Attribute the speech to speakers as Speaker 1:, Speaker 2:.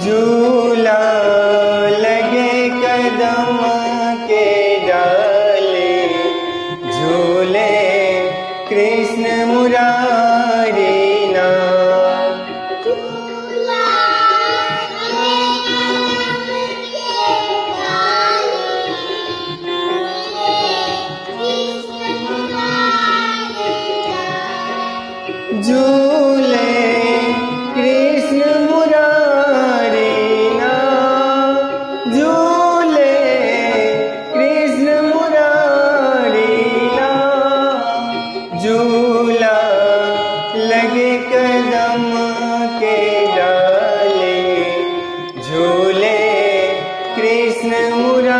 Speaker 1: झूला लगे कदम के डाले, झूले कृष्ण मुरारी नाम।
Speaker 2: झूला लगे कदम के डाले, झूले कृष्ण मुरारी नाम। झूले कृष्ण मुरारी नाम, झूला लगे कदम के डाले, झूले कृष्ण मुरारी